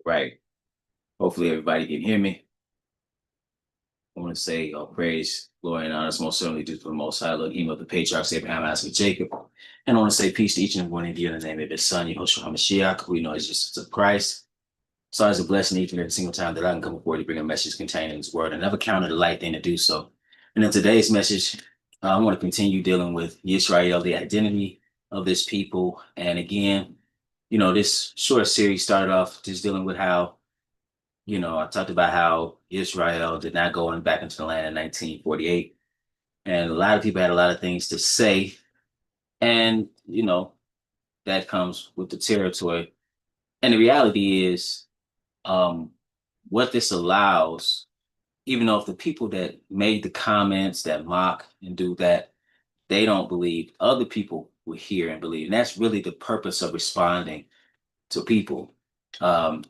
Right. Hopefully everybody can hear me. I want to say all praise, glory, and honor is most certainly due to the Most High, Elohim of the patriarchs Abraham, Isaac, Jacob. And I want to say peace to each and every one of you in the name of His Son, Yehoshua HaMashiach, who we know is Jesus of Christ. So it's a blessing each and every single time that I can come forward to bring a message containing His word. I never counted a light thing to do so. And in today's message, I want to continue dealing with Israel, the identity of this people. And again, this short series started off just dealing with how I talked about how Israel did not go back into the land in 1948. And a lot of people had a lot of things to say. And, that comes with the territory. And the reality is, um, what this allows, even though if the people that made the comments that mock and do that, they don't believe, other people will hear and believe. And that's really the purpose of responding to people. Um,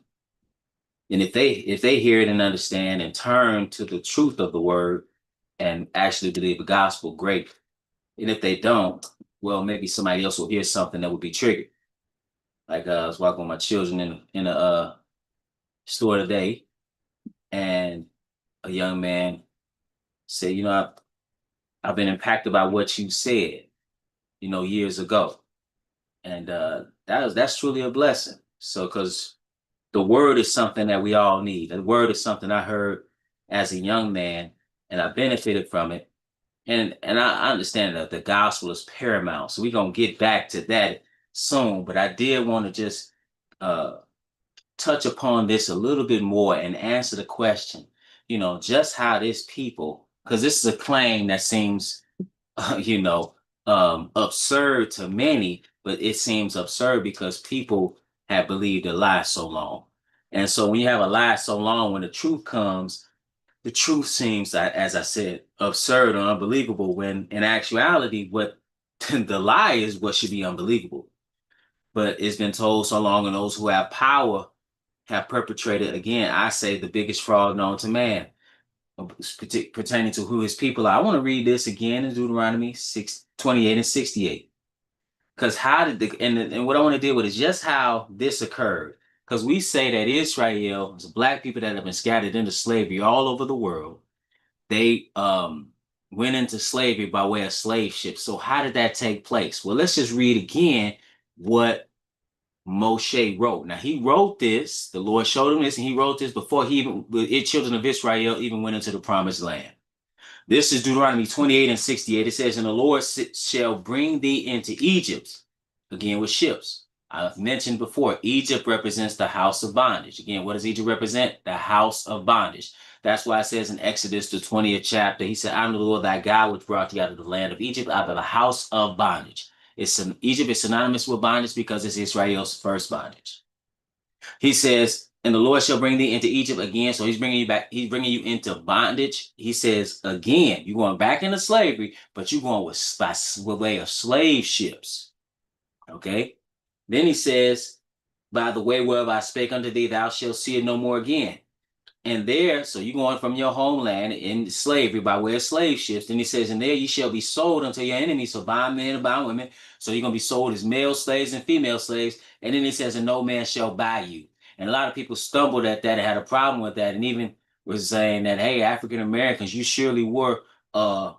And if they hear it and understand and turn to the truth of the word and actually believe the gospel, great. And if they don't, well, maybe somebody else will hear something that will be triggered. Like I was walking with my children in a store today, and a young man said, I've been impacted by what you said, years ago. And that's truly a blessing. So because the word is something that we all need. The word is something I heard as a young man, and I benefited from it. And I understand that the gospel is paramount. So we're gonna get back to that soon. But I did want to just uh, touch upon this a little bit more and answer the question, just how this people, because this is a claim that seems, absurd to many, but it seems absurd because people have believed a lie so long. And so when you have a lie so long, when the truth comes, the truth seems, as I said, absurd or unbelievable, when in actuality, what the lie is what should be unbelievable. But it's been told so long, and those who have power have perpetrated, again, I say, the biggest fraud known to man, pertaining to who his people are. I want to read this again in Deuteronomy 6:28 and 68. Because how did and what I want to deal with is just how this occurred. Because we say that Israel, the black people that have been scattered into slavery all over the world, they went into slavery by way of slave ships. So how did that take place? Well, let's just read again what Moshe wrote. Now he wrote this, the Lord showed him this, and he wrote this before the children of Israel even went into the promised land. This is Deuteronomy 28 and 68. It says, and the Lord shall bring thee into Egypt, again with ships. I've mentioned before, Egypt represents the house of bondage. Again, what does Egypt represent? The house of bondage. That's why it says in Exodus, the 20th chapter, he said, I'm the Lord thy God, which brought thee out of the land of Egypt, out of the house of bondage. Egypt is synonymous with bondage because it's Israel's first bondage. He says, and the Lord shall bring thee into Egypt again. So he's bringing you back. He's bringing you into bondage. He says, again, you're going back into slavery, but you're going by way of slave ships. Okay. Then he says, by the way whereof I spake unto thee, thou shalt see it no more again. And there, so you're going from your homeland in slavery by way of slave ships. Then he says, and there you shall be sold unto your enemies, so bond men and bond women. So you're going to be sold as male slaves and female slaves. And then he says, and no man shall buy you. And a lot of people stumbled at that and had a problem with that, and even was saying that, hey, African Americans, you surely were bought,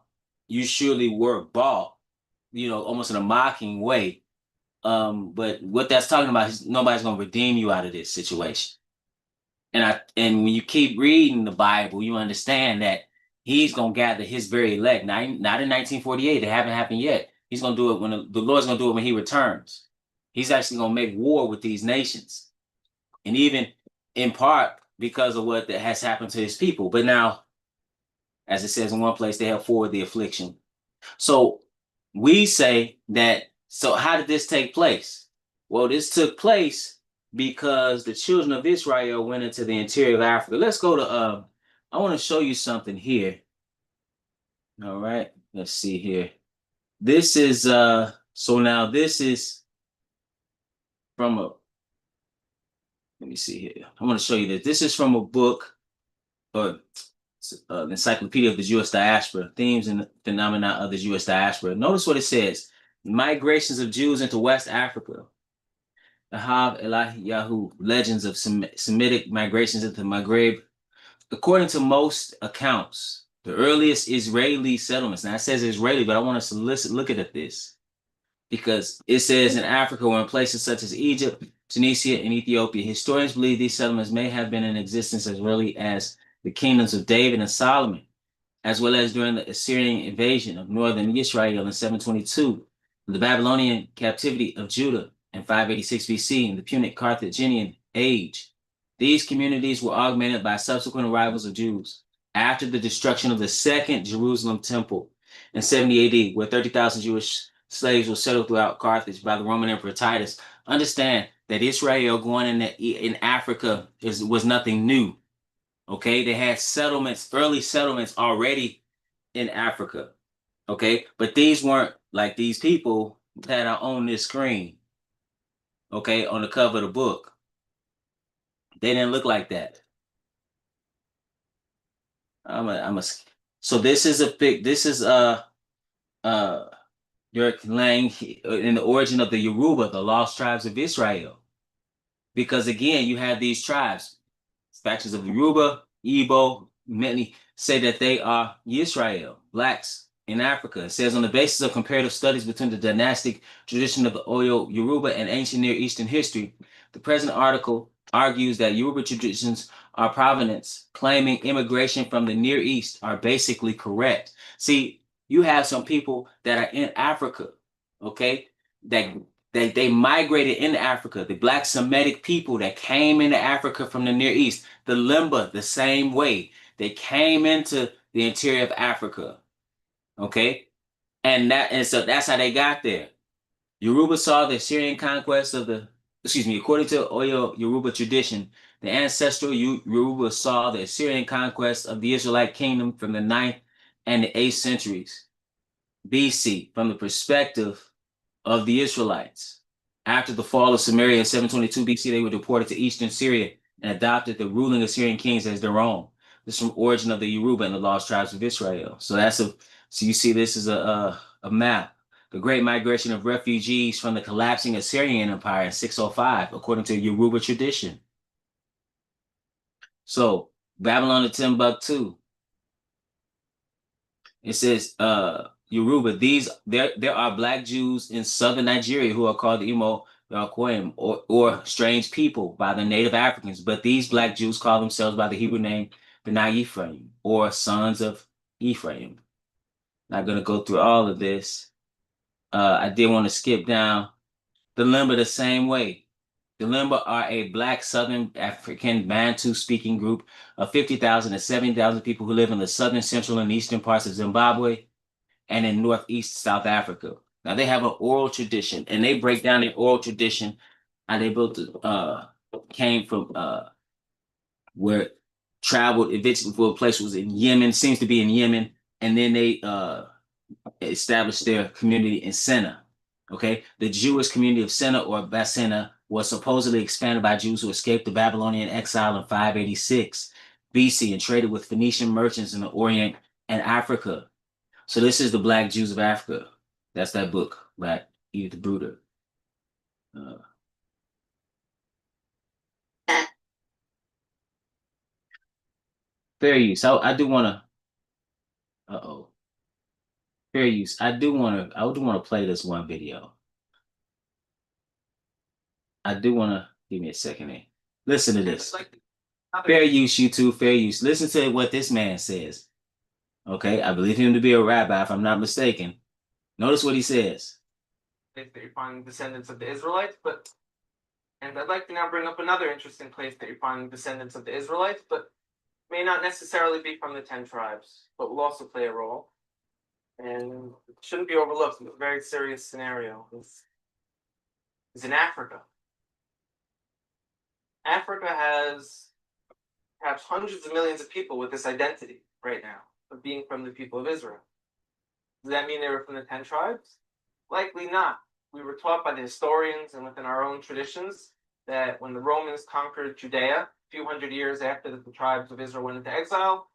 almost in a mocking way. But what that's talking about is nobody's going to redeem you out of this situation. And when you keep reading the Bible, you understand that he's going to gather his very elect. Not in 1948, it haven't happened yet. He's going to do it when the Lord's going to do it when he returns. He's actually going to make war with these nations. And even in part because of what that has happened to his people. But now, as it says in one place, they have forward the affliction. So we say that, so how did this take place? Well, this took place because the children of Israel went into the interior of Africa. Let's go to, I want to show you something here. All right, let's see here. This is, so now this is from let me see here. I want to show you that this is from a book, the Encyclopedia of the Jewish Diaspora, Themes and Phenomena of the Jewish Diaspora. Notice what it says. Migrations of Jews into West Africa. Ahab Eliyahu, Legends of Semitic Migrations into Maghreb. According to most accounts, the earliest Israeli settlements, now it says Israeli, but I want us to look at this because it says in Africa or in places such as Egypt, Tunisia, and Ethiopia. Historians believe these settlements may have been in existence as early as the kingdoms of David and Solomon, as well as during the Assyrian invasion of northern Israel in 722, the Babylonian captivity of Judah in 586 BC, and the Punic Carthaginian age. These communities were augmented by subsequent arrivals of Jews after the destruction of the Second Jerusalem Temple in 70 AD, where 30,000 Jewish slaves were settled throughout Carthage by the Roman Emperor Titus. Understand that Israel going in Africa was nothing new. Okay, they had settlements, early settlements already in Africa. Okay, but these weren't like these people that are on this screen. Okay, on the cover of the book, they didn't look like that. I'm a. So this is a big. This is uh Derek Lang in the origin of the Yoruba, the lost tribes of Israel. Because again, you have these tribes, factions of Yoruba, Igbo, many say that they are Israel, blacks in Africa. It says on the basis of comparative studies between the dynastic tradition of the Oyo Yoruba and ancient Near Eastern history, the present article argues that Yoruba traditions are provenance, claiming immigration from the Near East are basically correct. See, you have some people that are in Africa, okay, that they migrated into Africa, the black Semitic people that came into Africa from the Near East, the Limba, the same way. They came into the interior of Africa. Okay. And so that's how they got there. Yoruba saw the Assyrian conquest of according to Oyo Yoruba tradition, the ancestral Yoruba saw the Assyrian conquest of the Israelite kingdom from the 9th and the 8th centuries BC from the perspective of the Israelites. After the fall of Samaria in 722 BC, they were deported to eastern Syria and adopted the ruling Assyrian kings as their own. This is from origin of the Yoruba and the lost tribes of Israel. So you see this is a map. The Great Migration of Refugees from the collapsing Assyrian Empire in 605, according to Yoruba tradition. So Babylon to Timbuktu. It says Yoruba. There are black Jews in southern Nigeria who are called Imo Yaquim or strange people by the native Africans, but these black Jews call themselves by the Hebrew name B'nai Ephraim or sons of Ephraim. Not gonna go through all of this. I did want to skip down the Limba the same way. The Limba are a black Southern African Bantu speaking group of 50,000 to 70,000 people who live in the southern, central, and eastern parts of Zimbabwe and in Northeast South Africa. Now they have an oral tradition, and they break down their oral tradition how they built came from where traveled eventually for a place was in Yemen, seems to be in Yemen, and then they established their community in Senna. Okay, the Jewish community of Senna or Basena was supposedly expanded by Jews who escaped the Babylonian exile in 586 BC and traded with Phoenician merchants in the Orient and Africa. So this is the Black Jews of Africa. That's that book, Black Edith Bruder. Uh, fair use. I do want to. Uh-oh. Fair use. I do want to. I do want to play this one video. I do want to. Give me a second here. Listen to this. Fair use, YouTube. Fair use. Listen to what this man says. Okay, I believe him to be a rabbi, if I'm not mistaken. Notice what he says. That you find descendants of the Israelites, and I'd like to now bring up another interesting place that you find descendants of the Israelites, but may not necessarily be from the 10 tribes, but will also play a role. And it shouldn't be overlooked. It's a very serious scenario. It's in Africa. Africa has perhaps hundreds of millions of people with this identity right now of being from the people of Israel. Does that mean they were from the 10 tribes? Likely not. We were taught by the historians and within our own traditions that when the Romans conquered Judea, a few hundred years after the tribes of Israel went into exile,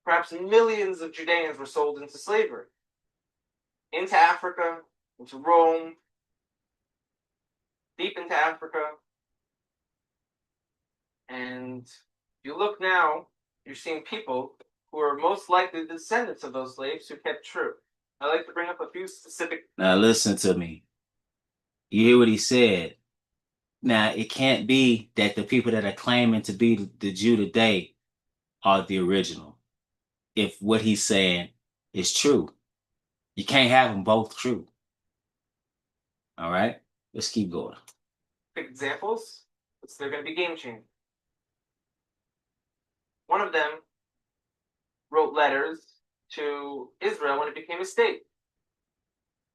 perhaps millions of Judeans were sold into slavery, into Africa, into Rome, deep into Africa. And if you look now, you're seeing people who are most likely the descendants of those slaves who kept true. I like to bring up a few specific. Now listen to me. You hear what he said. Now it can't be that the people that are claiming to be the Jew today are the original. If what he's saying is true, you can't have them both true. All right, let's keep going. Examples, they're going to be game changing. One of them wrote letters to Israel when it became a state.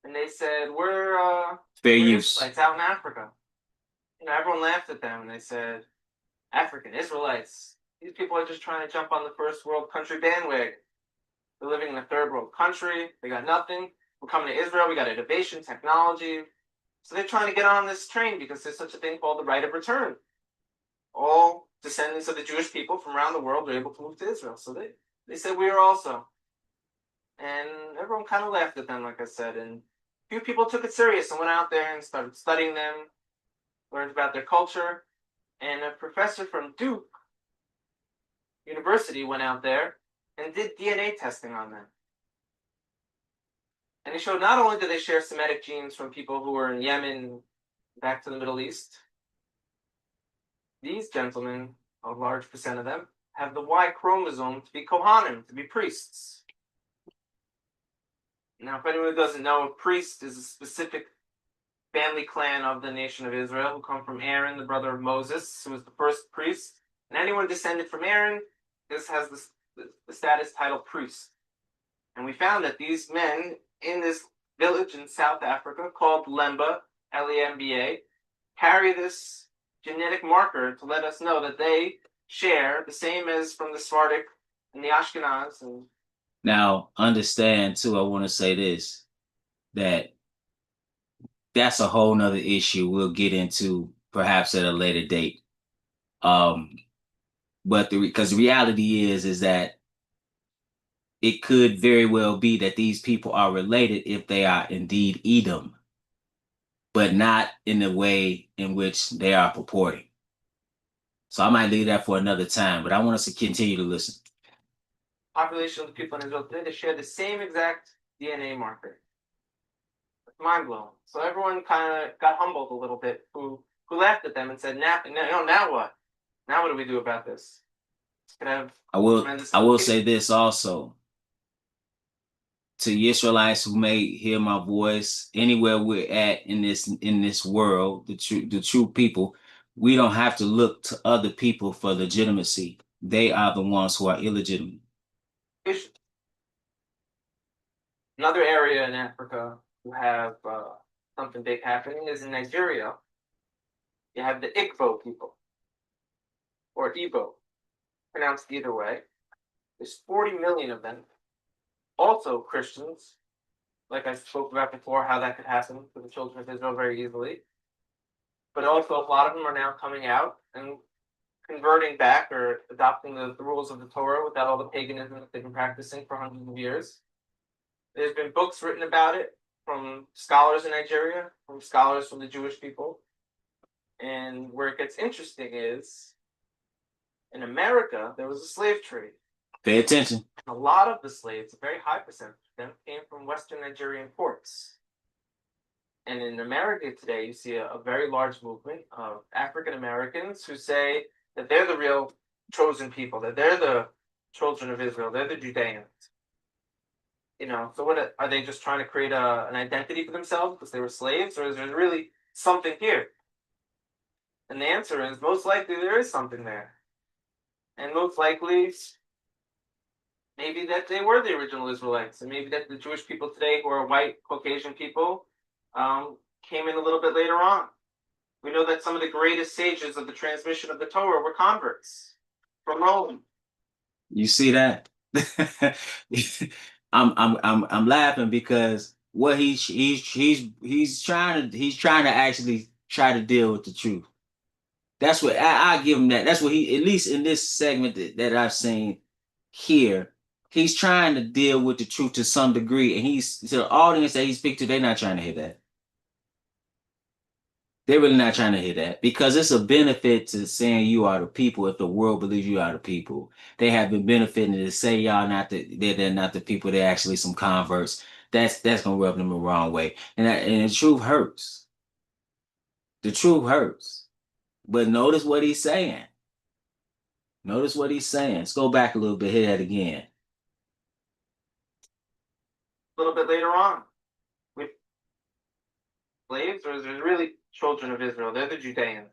And they said, we're Fair use. Israelites out in Africa. Everyone laughed at them and they said, African Israelites. These people are just trying to jump on the first world country bandwagon. They're living in a third world country. They got nothing. We're coming to Israel. We got innovation, technology. So they're trying to get on this train because there's such a thing called the right of return. All descendants of the Jewish people from around the world were able to move to Israel. So they said we are also. And everyone kind of laughed at them, like I said. And few people took it serious and went out there and started studying them, learned about their culture. And a professor from Duke University went out there and did DNA testing on them. And he showed not only did they share Semitic genes from people who were in Yemen back to the Middle East, these gentlemen, a large percent of them, have the Y chromosome to be Kohanim, to be priests. Now, if anyone doesn't know, a priest is a specific family clan of the nation of Israel who come from Aaron, the brother of Moses, who was the first priest. And anyone descended from Aaron, this has the status title priest. And we found that these men in this village in South Africa called Lemba, Lemba, carry this genetic marker to let us know that they share the same as from the Sephardic and the Ashkenaz. And now, understand too, I want to say this, that that's a whole nother issue we'll get into perhaps at a later date. But because the reality is that it could very well be that these people are related if they are indeed Edom, but not in the way in which they are purporting. So I might leave that for another time, but I want us to continue to listen. Population of the people in Israel today, they share the same exact DNA marker. It's mind blowing. So everyone kind of got humbled a little bit, who laughed at them and said, now what? Now what do we do about this? I will say this also. To Israelites who may hear my voice, anywhere we're at in this world, the true people, we don't have to look to other people for legitimacy. They are the ones who are illegitimate. Another area in Africa who have something big happening is in Nigeria. You have the Igbo people, or Igbo, pronounced either way. There's 40 million of them. Also Christians, like I spoke about before, how that could happen for the children of Israel very easily. But also a lot of them are now coming out and converting back or adopting the rules of the Torah without all the paganism that they've been practicing for hundreds of years. There's been books written about it from scholars in Nigeria, from scholars from the Jewish people. And where it gets interesting is, in America, there was a slave trade. Pay attention. A lot of the slaves, a very high percentage of them, came from Western Nigerian ports. And in America today, you see a very large movement of African Americans who say that they're the real chosen people, that they're the children of Israel, they're the Judeans. So what are they just trying to create an identity for themselves because they were slaves, or is there really something here? And the answer is most likely there is something there. And most likely maybe that they were the original Israelites, and maybe that the Jewish people today, who are white Caucasian people, came in a little bit later on. We know that some of the greatest sages of the transmission of the Torah were converts from Rome. You see that? I'm laughing because what he's trying to actually try to deal with the truth. That's what I give him that. That's what he, at least in this segment that I've seen here, he's trying to deal with the truth to some degree, and he's to the audience that he speaks to, they're not trying to hear that. They're really not trying to hear that because it's a benefit to saying you are the people if the world believes you are the people. They have been benefiting to say y'all not they're not the people, they're actually some converts. That's gonna rub them the wrong way. And the truth hurts. The truth hurts. But notice what he's saying. Notice what he's saying. Let's go back a little bit, hear that again. A little bit later on, with slaves, or is it really children of Israel? They're the Judeans.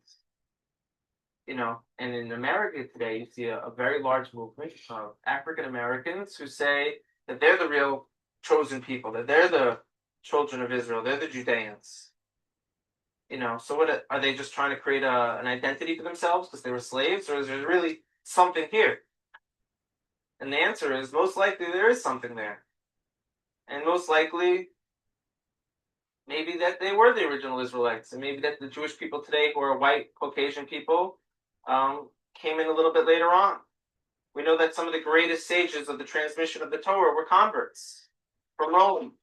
And in America today, you see a very large movement of African Americans who say that they're the real chosen people, that they're the children of Israel, they're the Judeans. So what are they just trying to create an identity for themselves because they were slaves, or is there really something here? And the answer is most likely there is something there. And most likely, maybe that they were the original Israelites, and maybe that the Jewish people today, who are white Caucasian people, came in a little bit later on. We know that some of the greatest sages of the transmission of the Torah were converts from Rome.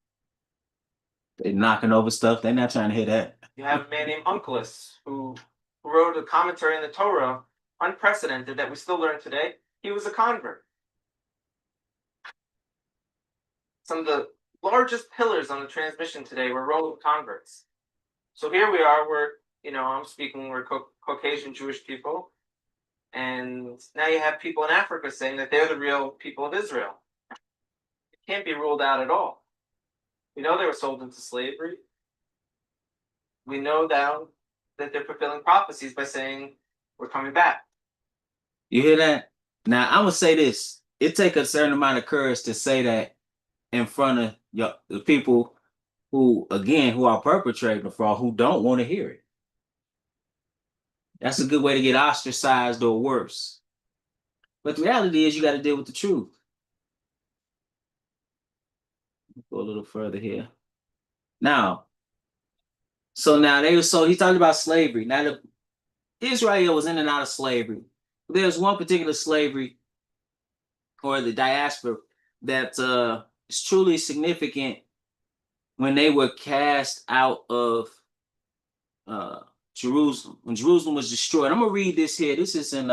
They're knocking over stuff. They're not trying to hear that. You have a man named Onkelos who wrote a commentary on the Torah, unprecedented, that we still learn today. He was a convert. Some of the largest pillars on the transmission today were Rome converts. So here we are, I'm speaking, we're Caucasian Jewish people. And now you have people in Africa saying that they're the real people of Israel. It can't be ruled out at all. We know they were sold into slavery. We know now that they're fulfilling prophecies by saying, we're coming back. You hear that? Now, I'm going to say this. It takes a certain amount of courage to say that in front of the people who, again, who are perpetrating the fraud, who don't want to hear it. That's a good way to get ostracized or worse. But the reality is you got to deal with the truth. Go a little further here. Now, he's talking about slavery. Now, Israel was in and out of slavery. There's one particular slavery or the diaspora that is truly significant when they were cast out of Jerusalem, when Jerusalem was destroyed. I'm going to read this here. This is in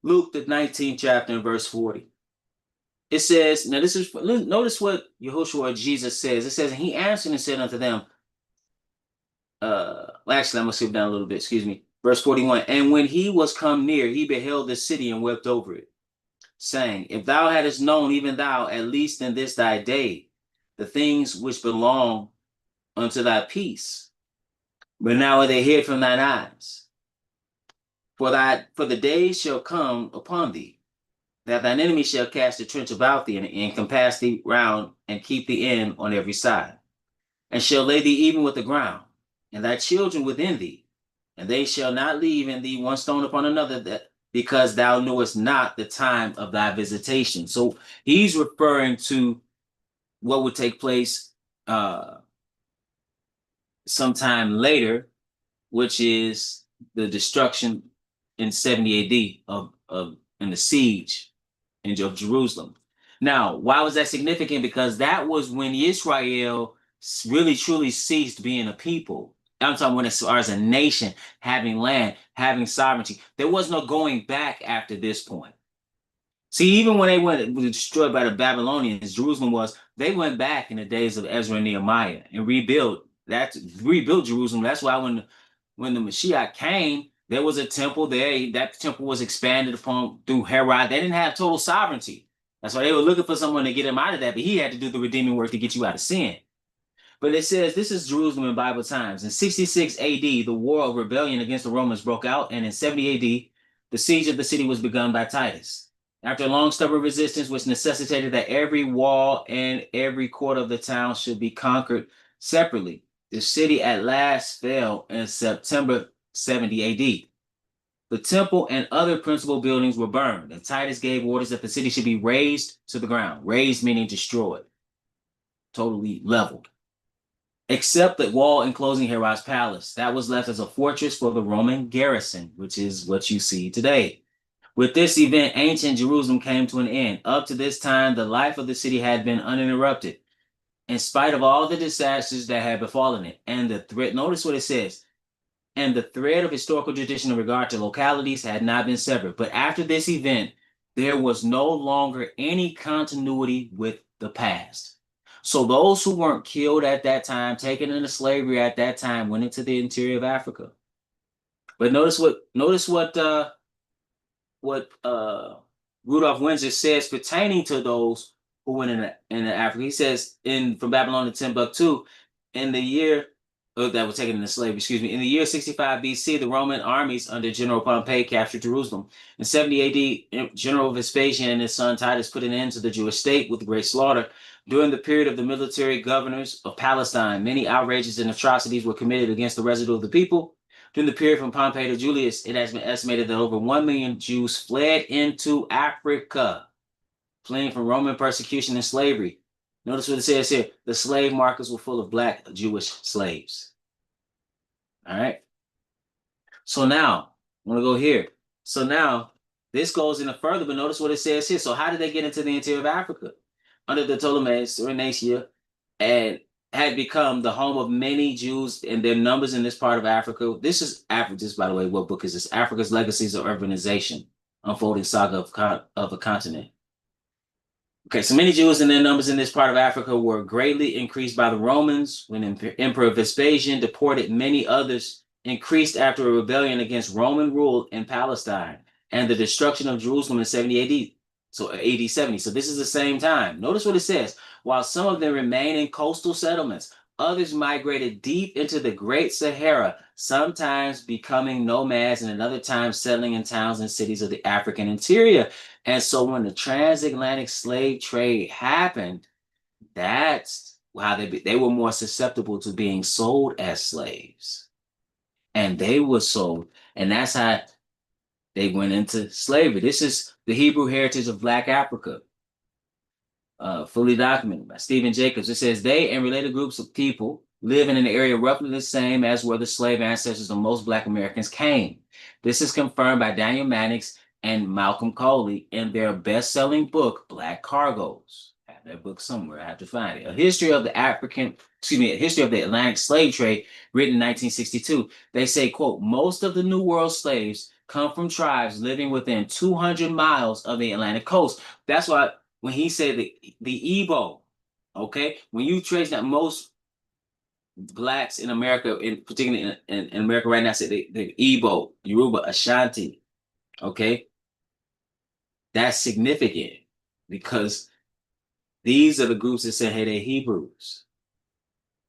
Luke, the 19th chapter, and verse 40. It says, now notice what Yehoshua or Jesus says. It says, and he answered and said unto them, actually, I'm going to skip down a little bit, excuse me. Verse 41, and when he was come near, he beheld the city and wept over it, saying, if thou hadst known, even thou, at least in this thy day, the things which belong unto thy peace, but now are they hid from thine eyes. For the days shall come upon thee, that thine enemy shall cast a trench about thee, and compass thee round, and keep thee in on every side, and shall lay thee even with the ground, and thy children within thee, and they shall not leave in thee one stone upon another, that because thou knewest not the time of thy visitation. So he's referring to what would take place sometime later, which is the destruction in 70 AD of in the siege of Jerusalem. Now, why was that significant? Because that was when Israel really truly ceased being a people. I'm talking when as far as a nation, having land, having sovereignty. There was no going back after this point. See, even when they were destroyed by the Babylonians, they went back in the days of Ezra and Nehemiah and rebuilt Jerusalem. That's why when the Mashiach came, there was a temple there. That temple was expanded upon through Herod. They didn't have total sovereignty. That's why they were looking for someone to get him out of that, but he had to do the redeeming work to get you out of sin. But it says this is Jerusalem in Bible times. In 66 AD, the war of rebellion against the Romans broke out, and in 70 AD, the siege of the city was begun by Titus. After a long stubborn resistance, which necessitated that every wall and every court of the town should be conquered separately, the city at last fell in September 70 AD. The temple and other principal buildings were burned, and Titus gave orders that the city should be razed to the ground. Razed meaning destroyed, totally leveled, except the wall enclosing Herod's palace. That was left as a fortress for the Roman garrison, which is what you see today. With this event, ancient Jerusalem came to an end. Up to this time, the life of the city had been uninterrupted. in spite of all the disasters that had befallen it. And the threat, notice what it says, and the thread of historical tradition in regard to localities had not been severed. But after this event, there was no longer any continuity with the past. So those who weren't killed at that time, taken into slavery at that time, went into the interior of Africa. But notice what Rudolph Windsor says pertaining to those who went into Africa. He says in from Babylon to Timbuktu in the year that was taken into slavery, excuse me, in the year 65 BC, the Roman armies under General Pompey captured Jerusalem. In 70 AD, General Vespasian and his son Titus put an end to the Jewish state with great slaughter. During the period of the military governors of Palestine, many outrages and atrocities were committed against the residue of the people. During the period from Pompey to Julius, it has been estimated that over 1 million Jews fled into Africa, fleeing from Roman persecution and slavery. Notice what it says here. The slave markets were full of black Jewish slaves. All right. So now, I'm going to go here. So now, this goes into further, but notice what it says here. So how did they get into the interior of Africa? Under the Ptolemies, Cyrenaica, and had become the home of many Jews and their numbers in this part of Africa. This is Africa. This, by the way, what book is this? Africa's Legacies of Urbanization, Unfolding Saga of a Continent. Okay, so many Jews and their numbers in this part of Africa were greatly increased by the Romans when Emperor Vespasian deported many others, increased after a rebellion against Roman rule in Palestine and the destruction of Jerusalem in 70 AD. So AD 70. So this is the same time. Notice what it says. While some of them remain in coastal settlements, others migrated deep into the Great Sahara, sometimes becoming nomads and at other times settling in towns and cities of the African interior. And so when the transatlantic slave trade happened, that's how they were more susceptible to being sold as slaves. And they were sold. And that's how they went into slavery. This is the Hebrew heritage of Black Africa, fully documented by Stephen Jacobs. It says they and related groups of people live in an area roughly the same as where the slave ancestors of most Black Americans came. This is confirmed by Daniel Mannix and Malcolm Coley in their best-selling book, Black Cargoes. I have that book somewhere. I have to find it. A history of the Atlantic slave trade, written in 1962. They say, quote, most of the New World slaves come from tribes living within 200 miles of the Atlantic coast. That's why when he said the Igbo, okay, when you trace that most Blacks in America, particularly in America right now, say the Igbo, Yoruba, Ashanti, okay, that's significant because these are the groups that say, hey, they're Hebrews.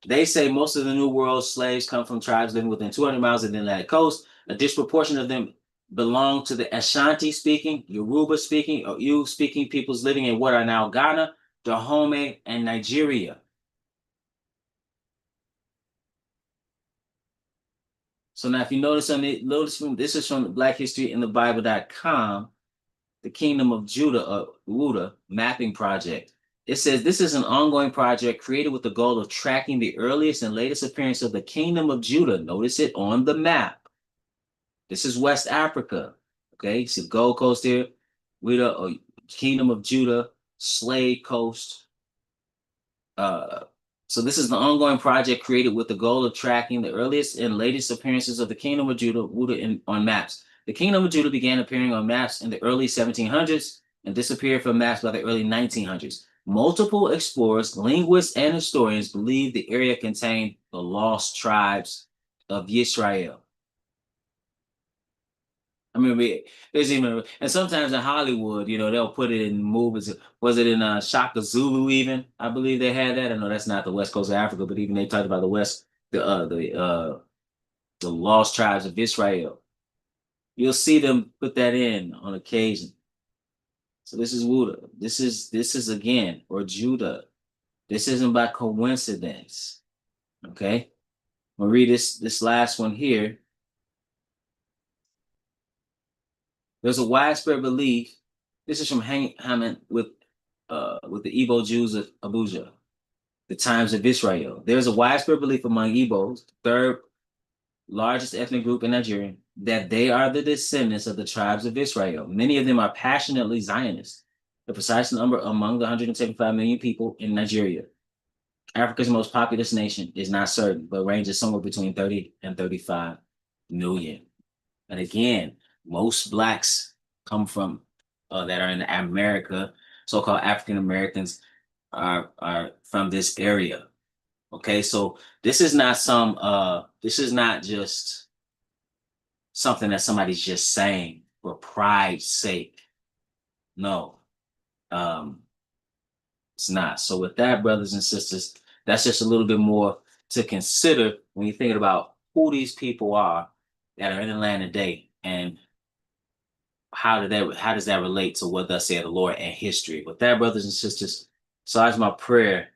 They say most of the New World slaves come from tribes living within 200 miles of the Atlantic coast. A disproportionate of them belong to the Ashanti speaking, Yoruba speaking, or Ewe speaking peoples living in what are now Ghana, Dahomey, and Nigeria. So now if you notice this is from Black History in the Bible.com, the Kingdom of Judah, Wuda mapping project. It says this is an ongoing project created with the goal of tracking the earliest and latest appearance of the Kingdom of Judah. Notice it on the map. This is West Africa. Okay, you see the Gold Coast here, Wuda, or Kingdom of Judah, Slave Coast. So this is the ongoing project created with the goal of tracking the earliest and latest appearances of the Kingdom of Judah, Wuda, on maps. The Kingdom of Judah began appearing on maps in the early 1700s and disappeared from maps by the early 1900s. Multiple explorers, linguists, and historians believe the area contained the lost tribes of Israel. I mean, there's even, and sometimes in Hollywood, they'll put it in movies. Was it in Shaka Zulu even? I believe they had that. I know that's not the West Coast of Africa, but even they talked about the lost tribes of Israel. You'll see them put that in on occasion. So this is Wuda. This is again, or Judah. This isn't by coincidence. Okay? I'm gonna read this last one here. There's a widespread belief. This is from Hammond with the Igbo Jews of Abuja, the Times of Israel. There's a widespread belief among Igbos, third largest ethnic group in Nigeria, that they are the descendants of the tribes of Israel. Many of them are passionately Zionist, the precise number among the 175 million people in Nigeria. Africa's most populous nation is not certain, but ranges somewhere between 30 and 35 million. And again, most blacks come from that are in America, so-called African Americans are from this area. Okay, so this is not just something that somebody's just saying for pride's sake. No. Um, it's not. So with that, brothers and sisters, that's just a little bit more to consider when you're thinking about who these people are that are in the land today and how does that relate to what thus said the Lord and history. With that, brothers and sisters, so that's my prayer